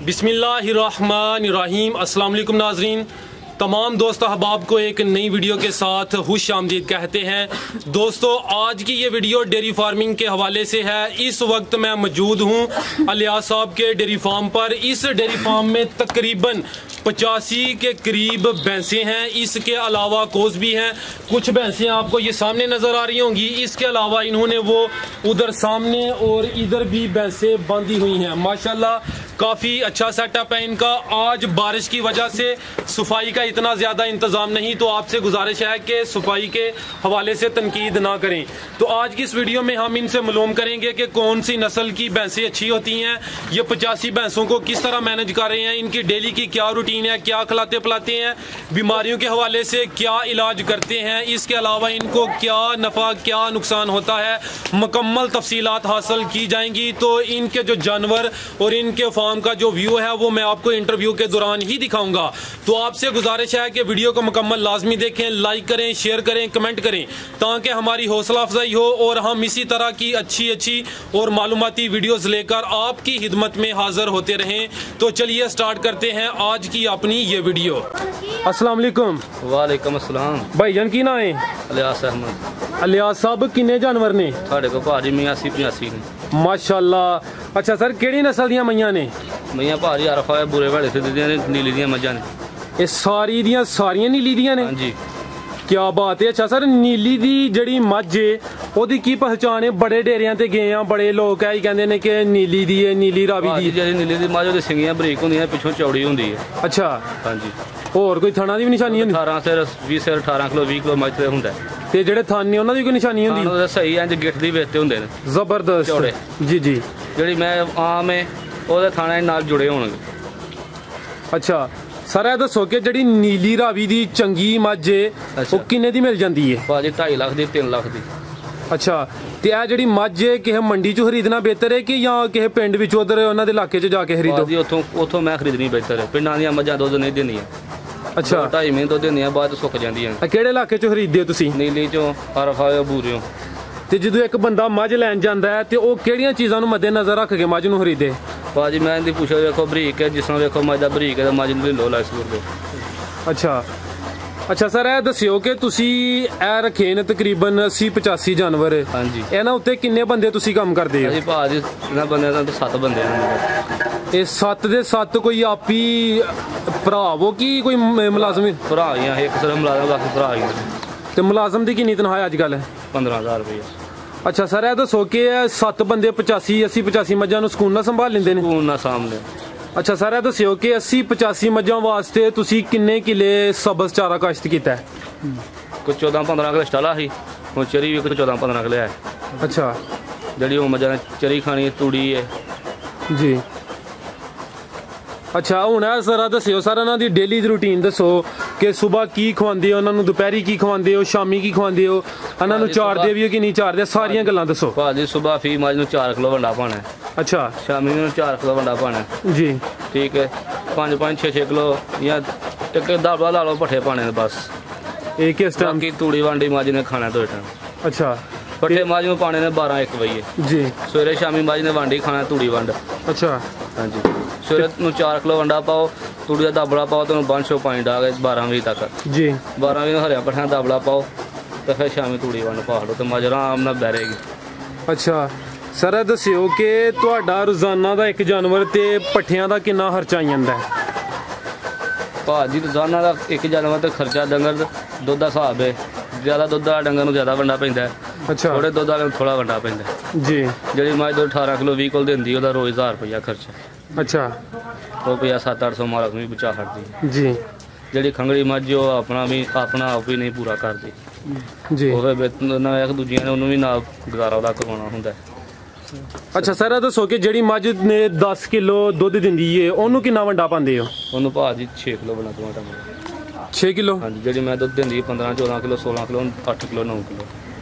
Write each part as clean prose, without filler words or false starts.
बिस्मिल्लाहिर्रहमानिर्रहीम। अस्सलाम वालेकुम नाजरीन, तमाम दोस्त अहबाब को एक नई वीडियो के साथ खुश आमदीद कहते हैं। दोस्तों, आज की ये वीडियो डेयरी फार्मिंग के हवाले से है। इस वक्त मैं मौजूद हूँ अलियास साहब के डेयरी फार्म पर। इस डेयरी फार्म में तकरीबन 85 के करीब भैंसें हैं। इसके अलावा कोस भी हैं। कुछ भैंसें आपको ये सामने नज़र आ रही होंगी। इसके अलावा इन्होंने वो उधर सामने और इधर भी भैंसें बांधी हुई हैं। माशाल्लाह काफ़ी अच्छा सेटअप है इनका। आज बारिश की वजह से सफाई का इतना ज़्यादा इंतज़ाम नहीं, तो आपसे गुजारिश है कि सफाई के हवाले से तनकीद ना करें। तो आज की इस वीडियो में हम इनसे मालूम करेंगे कि कौन सी नस्ल की भैंसें अच्छी होती हैं, ये 85 भैंसों को किस तरह मैनेज कर रहे हैं, इनकी डेली की क्या रूटीन है, क्या खिलाते पिलाते हैं, बीमारियों के हवाले से क्या इलाज करते हैं, इसके अलावा इनको क्या नफ़ा क्या नुकसान होता है, मुकम्मल तफसीलात हासिल की जाएंगी। तो इनके जो जानवर और इनके फार्म का जो व्यू है वो मैं आपको इंटरव्यू के दौरान ही दिखाऊंगा। तो आपसे गुजारिश है कि वीडियो को मुकम्मल लाजमी देखें, लाइक करें, शेयर करें, कमेंट करें, ताकि हमारी हौसला अफजाई हो और हम इसी तरह की अच्छी और मालूमाती वीडियोस लेकर आपकी खिदमत में हाजिर होते रहें। तो चलिए स्टार्ट करते हैं आज की अपनी ये वीडियो। अस्सलाम वालेकुम। वालेकुम अस्सलाम। भाईजान की ना है? अलियास अहमद। अलियास साहब किन्ने जानवर ने? साढ़े को भाजी 85 ने। माशाल्लाह। अच्छा सर, केड़ी नस्ल दियां मईयां ने? मईयां भाजी अरफा है, बुरे वाले से दियां ने, नीली दियां मज्जां ने। ये सारी दियां सारियां नीली दियां ने? हाँ जी। क्या बात है। अच्छा सर, नीली दी जड़ी मझ है ओदी की पहचान है? बड़े डेरियां ते गए हैं, बड़े लोग है कहंदे ने कि नीली दी है, नीली रावी दी। जेह्ड़ी नीली दी मझ ओदी सिंगियां बरीक होंदियां, पिछों चौड़ी होंदी है। अच्छा। हाँ जी। और कोई थाना दी भी निशानी होंदी? 18 से 20 से 18 किलो 20 किलो मझ ते हुंदा है। ते जेड़े थाने उन्हां दी कोई निशानी होंदी? ओदा सही इंज गिट्ठ दी वेते हुंदे ने, जबरदस्त। चौड़े। जी जी। जेह्ड़ी मैं आम है ओदे थाने नाल जुड़े होणगे। अच्छा सर, ਇਹ ਦੱਸੋ कि ਜਿਹੜੀ नीली रावी दी चंगी मझ है वो किन्ने दी मिल जाती है? भाजी 2.5 लाख दी, 3 लाख दी। अच्छा, ਤੇ ਇਹ ਜਿਹੜੀ ਮੱਝ ਹੈ ਕਿਸੇ ਮੰਡੀ ਚੋਂ ਖਰੀਦਣਾ ਬਿਹਤਰ ਹੈ ਕਿ ਜਾਂ ਕਿਸੇ ਪਿੰਡ ਵਿੱਚ ਉਧਰ ਉਹਨਾਂ ਦੇ ਇਲਾਕੇ 'ਚ ਜਾ ਕੇ ਖਰੀਦੋ? ਭਾਜੀ ਉੱਥੋਂ ਮੈਂ ਖਰੀਦਣੀ ਬਿਹਤਰ ਹੈ। ਪਿੰਡਾਂ ਦੀਆਂ ਮੱਝਾਂ ਦੁੱਧ ਨਹੀਂ ਦਿੰਦੀਆਂ। ਅੱਛਾ। 2.5 ਮਹੀਨੇ ਦੁੱਧ ਦਿੰਦੀਆਂ, ਬਾਅਦ ਸੁੱਕ ਜਾਂਦੀਆਂ। ਕਿਹੜੇ ਇਲਾਕੇ 'ਚੋਂ ਖਰੀਦਦੇ ਹੋ ਤੁਸੀਂ? ਨੀਲੀ ਚੋਂ, ਅਰਫਾ ਬੂਰਿਓਂ। ਤੇ ਜਦੋਂ ਇੱਕ ਬੰਦਾ ਮੱਝ ਲੈਣ ਜਾਂਦਾ ਹੈ ਤੇ ਉਹ ਕਿਹੜੀਆਂ ਚੀਜ਼ਾਂ ਨੂੰ ਮੱਦੇਨਜ਼ਰ ਰੱਖ ਕੇ ਮੱਝ ਨੂੰ ਖਰੀਦੇ? ਭਾਜੀ ਮੈਂ ਇਹਦੀ ਪੁੱਛਿਆ, ਵੇਖੋ ਬਰੀਕ ਹੈ, ਜਿਸ ਤਰ੍ਹਾਂ ਵੇਖੋ ਮੱਝ ਦਾ ਬਰੀਕ ਹੈ ਤਾਂ ਮੱਝ ਨੂੰ ਲੋ ਲੈਸ ਕਰਦੇ। ਅੱਛਾ ਅੱਛਾ ਸਰ, ਇਹ ਦੱਸਿਓ ਕਿ ਤੁਸੀਂ ਇਹ ਰੱਖੇ ਨੇ ਤਕਰੀਬਨ 80-85 ਜਾਨਵਰ। ਹਾਂਜੀ। ਇਹਨਾਂ ਉੱਤੇ ਕਿੰਨੇ ਬੰਦੇ ਤੁਸੀਂ ਕੰਮ ਕਰਦੇ ਹੋ? ਭਾਜੀ ਭਾਜੀ ਇਹਨਾਂ ਬੰਦਿਆਂ ਦਾ ਤਾਂ 7 ਬੰਦੇ ਨੇ। ਇਹ 7 ਦੇ 7 ਕੋਈ ਆਪੀ ਭਰਾ ਹੋ ਕਿ ਕੋਈ ਮੁਲਾਜ਼ਮ? ਭਰਾ ਹੀ ਆ, ਇੱਕ ਸਿਰਫ ਮੁਲਾਜ਼ਮ, ਬਾਕੀ ਭਰਾ ਹੀ। ਤੇ ਮੁਲਾਜ਼ਮ ਦੀ ਕਿੰਨੀ ਤਨਖਾਹ ਅੱਜ ਕੱਲ? 15,000 ਰੁਪਏ। ਅੱਛਾ ਸਰ, ਇਹ ਦੱਸੋ ਕਿ 7 ਬੰਦੇ 85 ਮੱਝਾਂ ਨੂੰ ਸਕੂਨ ਨਾਲ ਸੰਭਾਲ ਲੈਂਦੇ ਨੇ? ਸਕੂਨ ਨਾਲ ਸਾਹਮਣੇ। ਅੱਛਾ ਸਰ, ਇਹ ਦੱਸਿਓ ਕਿ 80-85 ਮੱਝਾਂ ਵਾਸਤੇ ਤੁਸੀਂ ਕਿੰਨੇ ਕਿਲੇ ਸਬਜ਼ ਚਾਰਾ ਕਾਸ਼ਤ ਕੀਤਾ ਹੈ? ਕੋਈ 14-15 ਕਿਲੇ ਸਟਾਲਾ ਸੀ, ਹੁਣ ਚਰੀ ਵੀ ਕੋਈ 14-15 ਕਿਲੇ ਹੈ। ਅੱਛਾ। ਜਿਹੜੀ ਉਹ ਮੱਝਾਂ ਨੇ ਚਰੀ ਖਾਣੀ ਹੈ, ਤੂੜੀ ਹੈ ਜੀ। ਅੱਛਾ, ਹੁਣ ਇਹ ਸਾਰਾ ਦੱਸਿਓ ਸਰ, ਇਹਨਾਂ ਦੀ ਡੇਲੀ ਦੀ ਰੂਟੀਨ ਦੱਸੋ ਕਿ ਸਵੇਰ ਕੀ ਖਵਾਉਂਦੇ ਹੋ ਉਹਨਾਂ ਨੂੰ, ਦੁਪਹਿਰੀ ਕੀ ਖਵਾਉਂਦੇ ਹੋ, ਸ਼ਾਮੀ ਕੀ ਖਵਾਉਂਦੇ ਹੋ, ਇਹਨਾਂ ਨੂੰ ਚਾਰਦੇ ਵੀ ਹੋ ਕਿ ਨਹੀਂ ਚਾਰਦੇ, ਸਾਰੀਆਂ ਗੱਲਾਂ ਦੱਸੋ। ਭਾਜੀ ਸਵੇਰ ਫੀ ਮੱਝ ਨੂੰ 4 ਕਿਲੋ ਵੰਡਾ ਪਾਣਾ। ਅੱਛਾ। ਸ਼ਾਮੀ ਨੂੰ 4 ਕਿਲੋ ਵੰਡਾ ਪਾਣਾ। ਜੀ ਠੀਕ ਹੈ। 5-5 6-6 ਕਿਲੋ ਜਾਂ ਟੱਕੇ ਦਾਬਲਾ ਲਾ ਲਓ, ਪੱਠੇ ਪਾਣੇ ਨੇ ਬਸ। ਇਹ ਕਿਸ ਟਾਈਮ ਕੀ ਤੂੜੀ ਵਾਂਡੀ ਮੱਝ ਨੇ ਖਾਣਾ 2 ਟਾਈਮ। ਅੱਛਾ। ਪੱਠੇ ਮੱਝ ਨੂੰ ਪਾਣੇ ਨੇ 12-1 ਵਜੇ। ਜੀ। ਸਵੇਰੇ ਸ਼ਾਮੀ ਮੱਝ ਨੇ ਵਾਂਡੀ ਖਾਣਾ, ਤੂੜੀ ਵੰਡ। ਅੱਛਾ। ਹਾਂਜੀ। ਸਵੇਰੇ ਨੂੰ 4 ਕਿਲੋ ਵੰਡਾ ਪਾਓ, ਤੂੜੀ ਦਾ ਦਾਬਲਾ ਪਾਓ, ਤੁਹਾਨੂੰ ਬੰਨ ਛੋ ਪਾਣੀ ਡਾ ਕੇ 12 ਵਜੇ ਤੱਕ। ਜੀ। 12 ਵਜੇ ਨੂੰ ਹਰਿਆ ਪੱਠਿਆਂ ਦਾ ਦਾਬਲਾ ਪਾਓ ਤੇ ਫਿਰ ਸ਼ਾਮੀ ਤੂੜੀ ਵੰਡ ਪਾ ਲਓ ਤੇ ਮੱਝ ਆਰਾਮ ਨਾਲ ਬਹਿਰੇਗੀ। ਅੱਛਾ ਸਰ, ਇਹ ਦੱਸਿਓ ਕਿ ਤੁਹਾਡਾ ਰੋਜ਼ਾਨਾ ਦਾ ਇੱਕ ਜਾਨਵਰ ਤੇ ਪੱਠਿਆਂ ਦਾ ਕਿੰਨਾ ਖਰਚਾ ਆ ਜਾਂਦਾ ਹੈ? ਭਾਜੀ ਰੋਜ਼ਾਨਾ ਦਾ ਇੱਕ ਜਾਨਵਰ ਤੇ ਖਰਚਾ, ਡੰਗਰ ਦੁੱਧ ਦਾ ਹਿਸਾਬ ਹੈ। ਜ਼ਿਆਦਾ ਦੁੱਧ ਵਾਲਾ ਡੰਗਰ ਨੂੰ ਜ਼ਿਆਦਾ ਵੰਡਾ ਪੈਂਦਾ। ਅੱਛਾ। ਥੋੜੇ ਦੁੱਧ ਵਾਲੇ ਨੂੰ ਥੋੜਾ ਵੰਡਾ ਪੈਂਦਾ। ਜੀ। ਜਿਹੜੀ ਮੱਝ ਦੁੱਧ 18 ਕਿਲੋ 20 ਕਿਲੋ ਦਿੰਦੀ, ਉਹਦਾ ਰੋਜ਼ 1000 ਰੁਪਇਆ ਖਰਚਾ। ਅੱਛਾ। ਉਹ ਪਿਆ 700-800 ਮਾਲਕ ਵੀ ਬਚਾ ਖੜਦੀ। ਜੀ। ਜਿਹੜੀ ਖੰਗੜੀ ਮੱਝ ਉਹ ਆਪਣਾ ਆਪ ਵੀ ਨਹੀਂ ਪੂਰਾ ਕਰਦੀ। ਜੀ। ਉਹ ਨਾ ਇੱਕ ਦੂਜੀਆਂ ਨੇ ਉਹਨੂੰ ਵੀ ਨਾਲ ਗੁਜ਼ਾਰਾ ਉਹਦਾ ਕਰਵਾਉਣਾ ਹੁੰਦਾ। ਅੱਛਾ ਸਰ, ਇਹ ਦੱਸੋ ਕਿ ਜਿਹੜੀ ਮੱਝ ਨੇ 10 ਕਿਲੋ ਦੁੱਧ ਦਿੰਦੀ ਏ ਉਹਨੂੰ ਕਿੰਨਾ ਵੰਡਾ ਪਾਉਂਦੇ ਹੋ? ਉਹਨੂੰ ਭਾਜੀ 6 ਕਿਲੋ ਵੰਡਾ ਦਵਾਂ। 6 ਕਿਲੋ? ਹਾਂਜੀ। ਜਿਹੜੀ ਮੈਂ ਦੁੱਧ ਦਿੰਦੀ 15-14 ਕਿਲੋ 16 ਕਿਲੋ 8 ਕਿਲੋ 9 ਕਿਲੋ।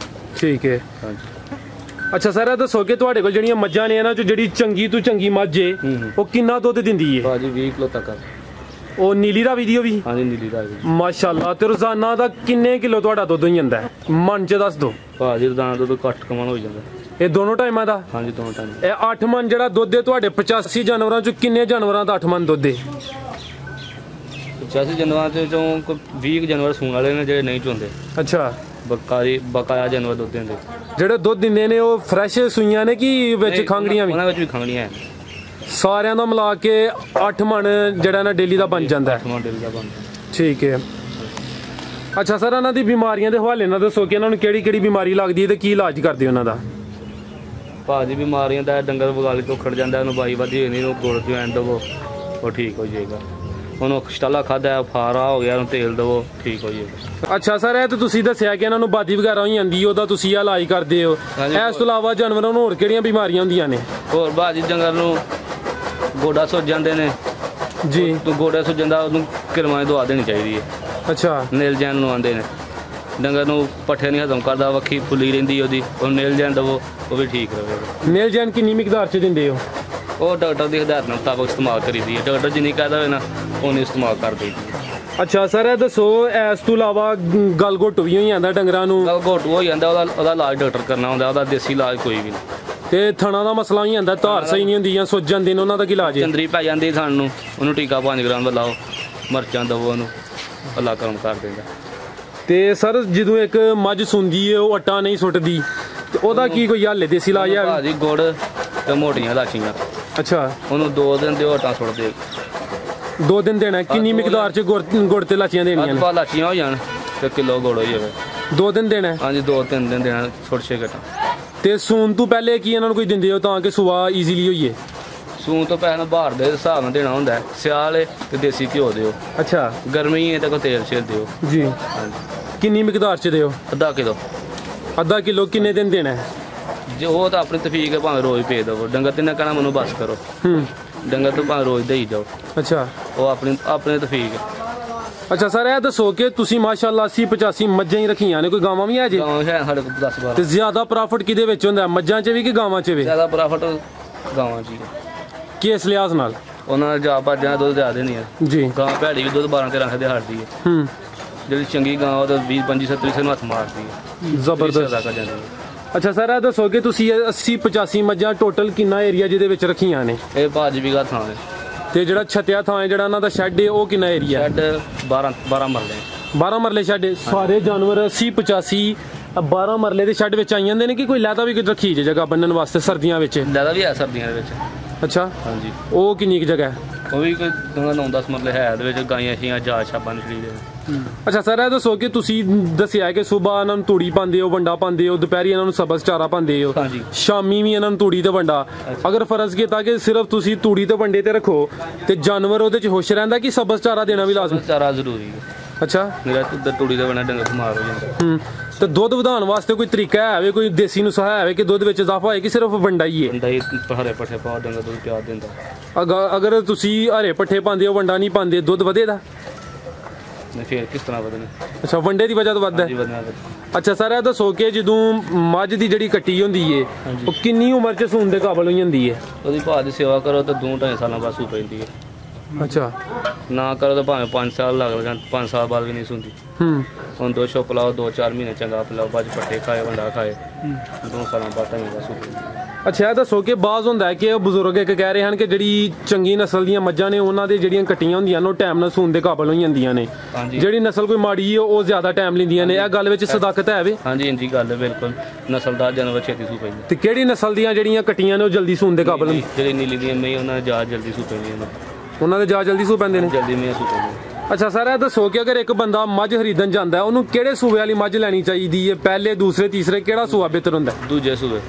ਠੀਕ ਹੈ। ਹਾਂਜੀ। ਅੱਛਾ ਸਰ, ਇਹ ਦੱਸੋ ਕਿ ਤੁਹਾਡੇ ਕੋਲ ਜਿਹੜੀਆਂ ਮੱਝਾਂ ਨੇ ਇਹਨਾਂ 'ਚ ਜਿਹੜੀ ਚੰਗੀ ਤੋਂ ਚੰਗੀ ਮੱਝ ਏ ਉਹ ਕਿੰਨਾ ਦੁੱਧ ਦਿੰਦੀ ਏ? ਭਾਜੀ 20 ਕਿਲੋ ਤੱਕ। ਉਹ ਨੀਲੀ ਰਾਵੀ ਦੀ? ਉਹ ਵੀ? ਹਾਂਜੀ ਨੀਲੀ ਰਾਵੀ। ਮਾਸ਼ਾਅੱਲਾ। ਤੇ ਰੋਜ਼ਾਨਾ ਦਾ ਕਿੰਨੇ ਕਿਲੋ ਤੁਹਾਡਾ ਦੁੱਧ ਹੋ ਜਾਂਦਾ ਹੈ? ਮਨ 'ਚ ਦੱਸ ਦਿਓ। ਭਾਜੀ ਰੋਜ਼ਾਨਾ ਦੁੱਧ ਘੱਟ ਕਮਾਣ ਹੋ ਜਾਂਦਾ। ਇਹ ਦੋਨੋਂ ਟਾਈਮਾਂ ਦਾ? ਹਾਂਜੀ ਦੋਨੋਂ ਟਾਈਮ। ਇਹ 8 ਮਣ ਜਿਹੜਾ ਦੁੱਧ ਹੈ ਤੁਹਾਡੇ 85 ਜਾਨਵਰਾਂ ਚੋਂ ਕਿੰਨੇ ਜਾਨਵਰਾਂ ਦਾ 8 ਮਣ ਦੁੱਧ ਹੈ? 85 ਜਾਨਵਰਾਂ ਚੋਂ ਕੋਈ 20 ਜਾਨਵਰ ਸੂਣ ਵਾਲੇ ਨੇ ਜਿਹੜੇ ਨਹੀਂ ਚੋਂਦੇ। ਅੱਛਾ, ਬਕਾਇਆ ਜਾਨਵਰ ਦੁੱਧ ਦਿੰਦੇ। ਜਿਹੜੇ ਦੁੱਧ ਦਿੰਦੇ ਨੇ ਉਹ ਫਰੈਸ਼ ਸੂਈਆਂ ਨੇ ਕਿ ਵਿੱਚ ਖੰਗੜੀਆਂ ਵੀ? ਉਹਨਾਂ ਵਿੱਚ ਵੀ ਖੰਗੜੀਆਂ। ਸਾਰਿਆਂ ਦਾ ਮਿਲਾ ਕੇ 8 ਮਣ ਜਿਹੜਾ ਨਾ ਡੇਲੀ ਦਾ ਬਣ ਜਾਂਦਾ ਹੈ? 8 ਮਣ ਡੇਲੀ ਦਾ ਬਣਦਾ। ਠੀਕ ਹੈ। ਅੱਛਾ ਸਰ, ਇਹਨਾਂ ਦੀ ਬਿਮਾਰੀਆਂ ਦੇ ਹਵਾਲੇ ਨਾਲ ਦੱਸੋ ਕਿ ਇਹਨਾਂ ਨੂੰ ਕਿਹੜੀ ਕਿਹੜੀ ਬਿਮਾਰੀ ਲੱਗਦੀ ਹੈ ਤੇ ਕੀ ਇਲਾਜ ਕਰਦੇ ਉਹਨਾਂ ਦਾ? ਭਾਜੀ ਬਿਮਾਰੀਆਂ ਦਾ ਡੰਗਰ ਬਗਾਲੀ ਤੋਂ ਖੜ ਜਾਂਦਾ, ਉਹਨੂੰ ਬਾਈ ਵਧੀ ਨਹੀਂ, ਉਹਨੂੰ ਗੁੜ ਜਵੈਣ ਦੇਵੋ ਉਹ ਠੀਕ ਹੋ ਜਾਏਗਾ। ਉਹਨੂੰ ਛਟਾਲਾ ਖਾਦਾ ਫਾਰਾ ਹੋ ਗਿਆ, ਉਹਨੂੰ ਤੇਲ ਦੇਵੋ ਠੀਕ ਹੋ ਜਾਏਗਾ। ਅੱਛਾ ਸਰ, ਇਹ ਤਾਂ ਤੁਸੀਂ ਦੱਸਿਆ ਕਿ ਇਹਨਾਂ ਨੂੰ ਬਾਦੀ ਵਗੈਰਾ ਹੋਈ ਜਾਂਦੀ, ਉਹਦਾ ਤੁਸੀਂ ਇਲਾਜ ਕਰਦੇ ਹੋ। ਇਸ ਤੋਂ ਇਲਾਵਾ ਜਾਨਵਰਾਂ ਨੂੰ ਹੋਰ ਕਿਹੜੀਆਂ ਬਿਮਾਰੀਆਂ ਹੁੰਦੀਆਂ ਨੇ? ਹੋਰ ਭਾਜੀ ਡੰਗਰ ਨੂੰ ਗੋਡਾ ਸੁੱਜ ਜਾਂਦੇ ਨੇ ਜੀ। ਗੋਡਾ ਸੁੱਜ ਜਾਂਦਾ, ਉਹਨੂੰ ਕਿਰਮਾਂ ਦਵਾ ਦੇਣੀ ਚਾਹੀਦੀ ਹੈ। ਅੱਛਾ, ਨੀਲ ਜੈਨ ਨੂੰ ਆਉਂਦੇ ਨੇ। ਡੰਗਰ ਨੂੰ ਪੱਠੇ ਨਹੀਂ ਹਜ਼ਮ ਕਰਦਾ, ਵੱਖੀ ਫੁੱਲੀ ਰਹਿੰਦੀ ਉਹਦੀ, ਉਹ ਨੀਲ ਜੈਨ ਦੇਵੋ ਉਹ ਵੀ ਠੀਕ ਰਹੇਗਾ। ਨੀਲ ਜੈਨ ਕਿੰਨੀ ਮਿਕਦਾਰ ਚ ਦਿੰਦੇ ਹੋ? ਉਹ ਡਾਕਟਰ ਦੀ ਹਦਾਇਤ ਮੁਤਾਬਕ ਇਸਤੇਮਾਲ ਕਰੀਦੀ ਹੈ। ਡਾਕਟਰ ਜਿੰਨੀ ਕਹਿਦਾ ਹੋਵੇ ਨਾ ਉਹਨੂੰ ਇਸਤੇਮਾਲ ਕਰ ਦਈਦੀ ਹੈ। ਅੱਛਾ ਸਰ, ਇਹ ਦੱਸੋ ਇਸ ਤੋਂ ਇਲਾਵਾ ਗਲ ਘੁੱਟ ਵੀ ਹੋ ਜਾਂਦਾ ਡੰਗਰਾਂ ਨੂੰ? ਗਲ ਘੁੱਟ ਹੋ ਜਾਂਦਾ, ਉਹਦਾ ਇਲਾਜ ਡਾਕਟਰ ਕਰਨਾ ਹੁੰਦਾ, ਉਹਦਾ ਦੇਸੀ ਇਲਾਜ ਕੋਈ ਵੀ ਨਹੀਂ। ਤੇ ਥਣਾ ਦਾ ਮਸਲਾ ਹੀ ਜਾਂਦਾ, ਧਾਰ ਸਹੀ ਨਹੀਂ ਹੁੰਦੀ ਜਾਂ ਸੁੱਜ ਜਾਂਦੇ ਨੇ, ਉਹਨਾਂ ਦਾ ਕੀ ਇਲਾਜ ਹੈ? ਚੰਦਰੀ ਪੈ ਜਾਂਦੀ ਥਣ ਨੂੰ, ਉਹਨੂੰ ਟੀਕਾ 5 ਗ੍ਰਾਮ ਦਾ ਲਾਓ, ਮਿਰਚਾਂ ਦਵੋ, ਉਹਨੂੰ ਅੱਲਾ ਕਰਮ ਕਰ ਦਿੰਦਾ। ਤੇ ਸਰ ਜਦੋਂ ਇੱਕ ਮੱਝ ਸੁੰਦੀ ਹੈ ਉਹ ਆਟਾ ਨਹੀਂ ਸੁੱਟਦੀ ਤੇ ਉਹਦਾ ਕੀ ਕੋਈ ਹੱਲ ਹੈ, ਦੇਸੀ ਇਲਾਜ ਹੈ? ਭਾਜੀ ਗੁੜ ਤੇ ਮੋਟੀਆਂ ਲਾਚੀਆਂ। ਅੱਛਾ, ਉਹਨੂੰ 2 ਦਿਨ ਦਿਓ, ਆਟਾ ਸੁੱਟ ਦੇ। 2 ਦਿਨ ਦੇਣਾ? ਕਿੰਨੀ ਮਿਕਦਾਰ ਚ ਗੁੜ ਤੇ ਲਾਚੀਆਂ ਦੇਣੀਆਂ ਨੇ? ਲਾਚੀਆਂ ਹੋ ਜਾਣ ਤੇ ਕਿਲੋ ਗੁੜ ਹੋ ਜਾਵੇ। 2 ਦਿਨ ਦੇਣਾ? ਹਾਂਜੀ 2-3 ਦਿਨ ਦੇਣਾ, ਛੋਟੇ ਛੇ ਘਟਾ। ਤੇ ਸੂਣ ਤੋਂ ਪਹਿਲੇ ਕੀ ਇਹਨਾਂ ਨੂੰ ਕੋਈ ਦਿੰਦੇ ਹੋ ਤਾਂ ਕਿ ਸੁਆ ਈਜ਼ੀਲੀ ਹੋਈਏ? ਸੂਣ ਤੋਂ ਪਹਿਲਾਂ ਬਾਹਰ ਦੇ ਹਿਸਾਬ ਨਾਲ ਦੇਣਾ ਹੁੰਦਾ, ਸਿਆਲ ਤੇ ਦੇਸੀ ਘਿਓ ਦਿਓ। ਅੱਛਾ, ਗਰਮੀ ਹੈ ਤਾਂ ਕੋਈ ਤੇਲ ਛੇਲ ਦਿਓ ਜੀ। ਹਾਂਜੀ। ਕਿੰਨੀ ਮਿਕਦਾਰ ਚ ਦਿਓ? ਅੱਧਾ ਕਿਲੋ। ਅੱਧਾ ਕਿਲੋ ਕਿੰਨੇ ਦਿਨ ਦੇਣਾ ਹੈ? ਜੇ ਉਹ ਤਾਂ ਆਪਣੀ ਤਫੀਕ ਹੈ, ਭਾਵੇਂ ਰੋਜ਼ ਭੇਜ ਦੇਵੋ। ਡੰਗਰ ਤੇ ਨਾ ਕਹਿਣਾ ਮੈਨੂੰ ਬਸ ਕਰੋ, ਡੰਗਰ ਤੋਂ ਭਾਵੇਂ ਰੋਜ਼ ਦੇਈ ਜਾਓ। ਅੱਛਾ, ਉਹ ਆਪਣੀ ਤਫੀਕ ਹੈ। ਅੱਛਾ ਸਰ, ਇਹ ਦੱਸੋ ਕਿ ਤੁਸੀਂ ਮਾਸ਼ਾਅੱਲਾ 80-85 ਮੱਝਾਂ ਹੀ ਰੱਖੀਆਂ ਨੇ, ਕੋਈ ਗਾਵਾਂ ਵੀ ਹੈ ਜੀ? ਗਾਵਾਂ ਹੈ ਸਾਡੇ ਕੋਲ 10-12। ਤੇ ਜ਼ਿਆਦਾ ਪ੍ਰੋਫਿਟ ਕਿਹਦੇ ਵਿੱਚ ਹੁੰਦਾ, ਮੱਝਾਂ 'ਚ ਵੀ ਕਿ ਗਾਵਾਂ 'ਚ ਵੀ? ਜ਼ਿਆਦਾ ਪ੍ਰੋਫਿਟ ਗਾਵਾਂ 'ਚ ਹੀ ਹੈ। ਕਿਸ ਲਿਹਾਜ਼ ਨਾਲ? ਉਹਨਾਂ ਦਾ ਜਾ ਭਾਜਾਂ ਦੁੱਧ ਜ਼ਿਆਦਾ ਨਹੀਂ ਹੈ ਜੀ। ਗਾਂ ਭੈੜੀ ਵੀ ਦੁੱਧ 12-13 ਦੇ ਹੱਟਦੀ ਹੈ। ਜਿਹੜੀ ਚੰਗੀ ਗਾਂ ਉਹ ਤਾਂ 20-25-30 ਨੂੰ ਹੱਥ ਮਾਰਦੀ ਹੈ, ਜ਼ਬਰਦਸਤ। ਅੱਛਾ ਸਰ, ਇਹ ਦੱਸੋ ਕਿ ਤੁਸੀਂ 80-85 ਮੱਝਾਂ ਟੋਟਲ ਕਿੰਨਾ ਏਰੀਆ ਜਿਹਦੇ ਵਿੱਚ ਰੱਖੀਆਂ ਨੇ? ਇਹ 5 ਵੀਘਾ ਥਾਂ ਹੈ। ਤੇ ਜਿਹੜਾ ਛੱਤਿਆ ਥਾਂ ਹੈ, ਜਿਹੜਾ ਇਹਨਾਂ ਦਾ ਸ਼ੈੱਡ ਹੈ, ਉਹ ਕਿੰਨਾ ਏਰੀਆ? ਸ਼ੈੱਡ 12 ਮਰਲੇ। 12 ਮਰਲੇ ਸ਼ੈੱਡ? ਸਾਰੇ ਜਾਨਵਰ 80-85 12 ਮਰਲੇ ਦੇ ਸ਼ੈੱਡ ਵਿੱਚ ਆਈ ਜਾਂਦੇ ਨੇ ਕਿ ਕੋਈ ਲੈਦਾ ਵੀ ਰੱਖੀ ਜੇ ਜਗ੍ਹਾ ਬੰਨਣ ਵਾਸਤੇ ਸਰਦੀਆਂ ਵਿੱਚ? ਲੈਦਾ ਵੀ ਹੈ ਸਰਦੀਆਂ ਦੇ ਵਿੱਚ। ਅੱਛਾ, ਹਾਂਜੀ। ਉਹ ਕਿੰਨੀ ਕੁ ਜਗ੍ਹਾ ਹੈ? ਉਹ ਵੀ ਕੋਈ 9-10 ਮਰਲੇ ਹੈ, ਉਹਦੇ ਵਿੱਚ ਗਾਈਆਂ ਸ਼ੀਆਂ ਜਾ ਛਾਪਾਂ ਨਿਕਲੀ ਦੇ। ਅੱਛਾ ਸਰ, ਇਹ ਦੱਸੋ ਕਿ ਤੁਸੀਂ ਦੱਸਿਆ ਕਿ ਸਵੇਰ ਇਹਨਾਂ ਨੂੰ ਤੂੜੀ ਪਾਉਂਦੇ ਹੋ, ਵੰਡਾ ਪਾਉਂਦੇ ਹੋ, ਦੁਪਹਿਰੀ ਇਹਨਾਂ ਨੂੰ ਸਬਜ਼ ਚਾਰਾ ਪਾਉਂਦੇ ਹੋ, ਸ਼ਾਮੀ ਵੀ ਇਹਨਾਂ ਨੂੰ ਤੂੜੀ ਤੇ ਵੰਡਾ। ਅਗਰ ਫਰਜ਼ ਕੀਤਾ ਕਿ ਸਿਰਫ ਤੁਸੀਂ ਤੂੜੀ ਤੇ ਵੰਡੇ ਤੇ ਰੱਖੋ ਤੇ ਜਾਨਵਰ ਉਹਦੇ 'ਚ ਖੁਸ਼ ਰਹਿੰਦਾ ਕਿ ਸਬਜ਼ ਚਾਰਾ ਦੇਣਾ ਵੀ ਲਾਜ਼ਮੀ? ਚਾਰਾ ਜ਼ਰੂਰੀ ਹੈ। ਅੱਛਾ, ਮੇਰਾ ਤੂੜੀ ਦੇ ਬਿਨਾਂ ਡੰਗਰ ਬਿਮਾਰ ਹੋ ਜਾਂਦਾ। ਤੇ ਦੁੱਧ ਵਧਾਉਣ ਵਾਸਤੇ ਕੋਈ ਤਰੀਕਾ ਹੈ, ਕੋਈ ਦੇਸੀ ਨੁਸਖਾ ਹੈ ਕਿ ਦੁੱਧ ਵਿੱਚ ਇਜ਼ਾਫਾ ਹੋਏ ਕਿ ਸਿਰਫ ਵੰਡਾ ਹੀ ਹੈ? ਵੰਡਾ ਹੀ, ਹਰੇ ਪੱਠੇ ਪਾ ਡੰਗਰ ਦੁੱਧ ਪਿਆ ਦਿੰਦਾ। ਅਗਰ ਤੁਸੀਂ ਹਰੇ ਪੱਠੇ ਪਾਉਂਦੇ ਹੋ, ਵੰਡਾ ਨਹੀਂ ਪਾਉਂਦੇ, ਦੁੱਧ ਵਧੇਦਾ? ਨਹੀਂ, ਫਿਰ ਕਿਸ ਤਰ੍ਹਾਂ ਵਧਣਾ? ਅੱਛਾ, ਵੰਡੇ ਦੀ ਵਜ੍ਹਾ ਤੋਂ ਵੱਧਦਾ? ਅੱਛਾ ਸਰ, ਇਹ ਦੱਸੋ ਕਿ ਜਦੋਂ ਮੱਝ ਦੀ ਜਿਹੜੀ ਕੱਟੀ ਹੁੰਦੀ ਹੈ ਉਹ ਕਿੰਨੀ ਉਮਰ 'ਚ ਸੂਣ ਦੇ ਕਾਬਲ ਹੋ ਜਾਂਦੀ ਹੈ? ਉਹਦੀ ਭਾਅ ਦੀ ਸੇਵਾ ਕਰੋ ਤਾਂ 2-2.5 ਸਾਲਾਂ ਬਾਅਦ ਸੂ ਪੈਂਦੀ ਹੈ। ਅੱਛਾ, ਨਾ ਕਰੋ ਤਾਂ ਭਾਵੇਂ 5 ਸਾਲ ਲੱਗ ਜਾਣ, 5 ਸਾਲ ਬਾਅਦ ਵੀ ਨਹੀਂ ਸੁਣਦੀ। ਹੁਣ 2 ਛੁੱਪ ਲਾਓ, 2-4 ਮਹੀਨੇ ਚੰਗਾ ਪਿਲਾਓ, ਬਾਅਦ ਪੱਠੇ ਖਾਏ, ਵੰਡਾ ਖਾਏ, 2 ਸਾਲਾਂ ਬਾਅਦ ਢੰਗ ਦਾ ਸੂ ਪੈਂਦੀ। ਅੱਛਾ, ਇਹ ਦੱਸੋ ਕਿ ਬਾਜ਼ ਹੁੰਦਾ ਹੈ ਕਿ ਬਜ਼ੁਰਗ ਇੱਕ ਕਹਿ ਰਹੇ ਹਨ ਕਿ ਜਿਹੜੀ ਚੰਗੀ ਨਸਲ ਦੀਆਂ ਮੱਝਾਂ ਨੇ ਉਹਨਾਂ ਦੇ ਜਿਹੜੀਆਂ ਕੱਟੀਆਂ ਹੁੰਦੀਆਂ ਨੇ ਉਹ ਟਾਈਮ ਨਾਲ ਸੂਣ ਦੇ ਕਾਬਲ ਹੋ ਜਾਂਦੀਆਂ ਨੇ, ਜਿਹੜੀ ਨਸਲ ਕੋਈ ਮਾੜੀ ਹੈ ਉਹ ਜ਼ਿਆਦਾ ਟਾਈਮ ਲੈਂਦੀਆਂ ਨੇ। ਇਹ ਗੱਲ ਵਿੱਚ ਸਦਾਕਤ ਹੈ ਵੇ? ਹਾਂਜੀ ਹਾਂਜੀ, ਗੱਲ ਬਿਲਕੁਲ। ਨਸਲਦਾਰ ਜਾਨਵਰ ਛੇਤੀ ਸੂ ਪੈਂਦੇ। ਤੇ ਕਿਹੜੀ ਨਸਲ ਦੀਆਂ ਜਿਹੜੀਆਂ ਕੱਟੀਆਂ ਨੇ ਉਹ ਜਲਦੀ ਸੂਣ ਦੇ ਕਾਬਲ ਹੁੰਦੀਆਂ? ਜਿਹੜੀ ਨੀਲੀ ਦੀਆਂ ਮਈ ਉਹਨਾਂ ਦੇ ਜਾ ਜਲਦੀ ਸੂ ਪੈਂਦੀਆਂ ਨੇ। ਉਹਨਾਂ ਦੇ ਜਾ ਜਲਦੀ ਸੂ ਪੈਂਦੇ ਨੇ? ਜਲਦੀ ਮਈ ਸੂ ਪੈਂਦੇ। ਅੱਛਾ ਸਰ, ਇਹ ਦੱਸੋ ਕਿ ਅਗਰ ਇੱਕ ਬੰਦਾ ਮੱਝ ਖਰੀਦਣ ਜਾਂਦਾ ਹੈ ਉਹਨੂੰ ਕਿਹੜੇ ਸੂਬੇ ਵਾਲੀ ਮੱਝ ਲੈਣੀ ਚਾਹੀਦੀ ਹੈ? ਪਹਿਲੇ, ਦੂਸਰੇ, ਤੀਸਰੇ, ਕਿਹੜਾ ਸੂਆ ਬਿਹਤਰ ਹੁੰਦਾ? ਦੂਜੇ ਸੂਬੇ।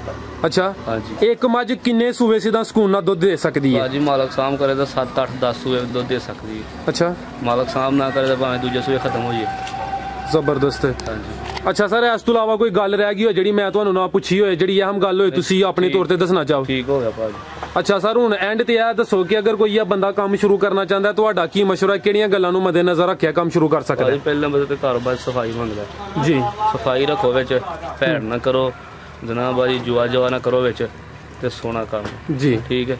ਅੱਛਾ, ਹਾਂਜੀ। ਇੱਕ ਮੱਝ ਕਿੰਨੇ ਸੂਬੇ ਸਿੱਧਾ ਸਕੂਨ ਨਾਲ ਦੁੱਧ ਦੇ ਸਕਦੀ ਹੈ? ਜੀ ਮਾਲਕ ਸਾਹਮ ਕਰੇ ਤਾਂ 7-8-10 ਸੂਬੇ ਦੁੱਧ ਦੇ ਸਕਦੀ ਹੈ। ਅੱਛਾ, ਮਾਲਕ ਸਾਹਮ ਨਾ ਕਰੇ ਤਾਂ ਭਾਵੇਂ ਦੂਜੇ ਸੂਬੇ ਖਤਮ ਹੋ ਜਾਏ। ਜ਼ਬਰਦਸਤ। ਹਾਂਜੀ। ਅੱਛਾ ਸਰ, ਇਸ ਤੋਂ ਇਲਾਵਾ ਕੋਈ ਗੱਲ ਰਹਿ ਗਈ ਹੋਏ ਜਿਹੜੀ ਮੈਂ ਤੁਹਾਨੂੰ ਨਾ ਪੁੱਛੀ ਹੋਏ, ਜਿਹੜੀ ਅਹਿਮ ਗੱਲ ਹੋਏ ਤੁਸੀਂ ਆਪਣੇ ਤੌਰ ਤੇ ਦੱਸਣਾ ਚਾਹੋ? ਠੀਕ ਹੋ ਗਿਆ ਭਾਜੀ। ਅੱਛਾ ਸਰ, ਹੁਣ ਐਂਡ ਤੇ ਇਹ ਦੱਸੋ ਕਿ ਅਗਰ ਕੋਈ ਇਹ ਬੰਦਾ ਕੰਮ ਸ਼ੁਰੂ ਕਰਨਾ ਚਾਹੁੰਦਾ, ਤੁਹਾਡਾ ਕੀ ਮਸ਼ਵਰਾ, ਕਿਹੜੀਆਂ ਗੱਲਾਂ ਨੂੰ ਮੱਦੇਨਜ਼ਰ ਰੱਖਿਆ ਕੰਮ ਸ਼ੁਰੂ ਕਰ ਸਕਦਾ? ਪਹਿਲਾਂ ਨੰਬਰ ਤੇ ਕਾਰੋਬਾਰ ਸਫਾਈ ਮੰਗਦਾ ਜੀ। ਸਫਾਈ ਰੱਖੋ, ਵਿੱਚ ਭੈੜ ਨਾ ਕਰੋ, ਜਨਾਬਾਜੀ ਜੁਆ ਨਾ ਕਰੋ ਵਿੱਚ, ਤੇ ਸੋਹਣਾ ਕੰਮ ਜੀ। ਠੀਕ ਹੈ,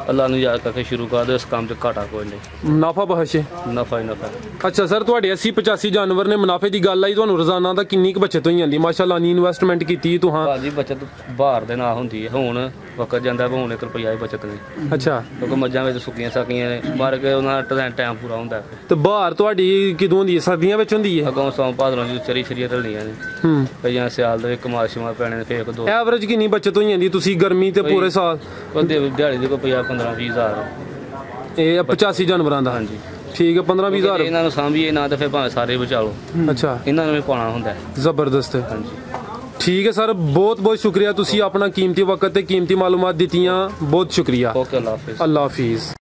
ਅੱਲਾ ਨੂੰ ਯਾਦ ਕਰਕੇ ਸ਼ੁਰੂ ਕਰ ਦਿਓ, ਇਸ ਕੰਮ 'ਚ ਘਾਟਾ ਕੋਈ ਨਹੀਂ, ਮੁਨਾਫਾ ਬਖਸ਼ ਹੈ, ਨਫਾ ਹੀ ਨਫਾ। ਅੱਛਾ ਸਰ, ਤੁਹਾਡੇ 80-85 ਜਾਨਵਰ ਨੇ, ਮੁਨਾਫੇ ਦੀ ਗੱਲ ਆਈ, ਤੁਹਾਨੂੰ ਰੋਜ਼ਾਨਾ ਦਾ ਕਿੰਨੀ ਕੁ ਬਚਤ ਹੋਈ ਜਾਂਦੀ? ਮਾਸ਼ਾਅੱਲਾ, ਨੀ ਇਨਵੈਸਟਮੈਂਟ ਕੀਤੀ ਤੁਹਾਂ? ਭਾਜੀ ਬਚਤ ਬਾਹਰ ਦੇ ਨਾਲ ਹੁੰਦੀ ਹੈ, ਹੁਣ ਵਕਤ ਜਾਂਦਾ, ਹੁਣ 1 ਰੁਪਈਆ ਹੀ ਬਚਤ ਨਹੀਂ। ਅੱਛਾ, ਕਿਉਂਕਿ ਮੱਝਾਂ ਵਿੱਚ ਸੁੱਕੀਆਂ ਸਾਕੀਆਂ ਨੇ, ਮਾਰ ਕੇ ਉਹਨਾਂ ਦਾ ਟਾਈਮ ਪੂਰਾ ਹੁੰਦਾ। ਤੇ ਬਾਹਰ ਤੁਹਾਡੀ ਕਿਦੋਂ ਹੁੰਦੀ ਹੈ? ਸਰਦੀਆਂ ਵਿੱਚ ਹੁੰਦੀ ਹੈ? ਅੱਗੋਂ ਸੌਂ ਭਾਦਰੋਂ ਜੀ ਚਰੀ ਛਰੀਆਂ ਢਲਣੀਆਂ ਨੇ, ਕਈਆਂ ਸਿਆਲ ਦੇ ਕਮਾਲ ਸ਼ਮਾਲ ਪੈਣੇ ਨੇ, ਫੇਰ 1-2। ਐਵਰੇਜ ਕਿੰਨੀ ਬਚਤ ਹੋਈ ਜਾਂਦੀ ਤੁਸੀਂ ਗਰਮੀ ਤੇ ਪੂਰੇ ਸਾਲ? ਦਿਹਾੜੀ ਦੇ ਕੋਈ 15-20 ਹਜ਼ਾਰ। ਇਹ 85 ਜਾਨਵਰਾਂ ਦਾ? ਹਾਂਜੀ ਠੀਕ ਹੈ, 15-20 ਹਜ਼ਾਰ। ਇਹਨਾਂ ਨੂੰ ਸਾਂਭੀਏ ਨਾ ਤੇ ਫਿਰ ਭਾਵੇਂ ਸਾਰੇ ਬਚਾ ਲਓ। ਅੱਛਾ, ਇਹਨਾਂ ਨੂੰ ਵੀ ਪਾਉਣਾ ਹੁੰਦਾ। ਜ਼ਬਰਦਸਤ ਹੈ। ਹਾਂਜੀ ਠੀਕ ਹੈ ਸਰ, ਬਹੁਤ ਬਹੁਤ ਸ਼ੁਕਰੀਆ, ਤੁਸੀਂ ਆਪਣਾ ਕੀਮਤੀ ਵਕਤ ਤੇ ਕੀਮਤੀ ਮਾਲੂਮਾਤ ਦਿੱਤੀਆਂ, ਬਹੁਤ ਸ਼ੁਕਰੀਆ। ਓਕੇ, ਅੱਲਾ ਹਾਫਿਜ਼। ਅੱਲਾ ਹਾਫਿਜ਼।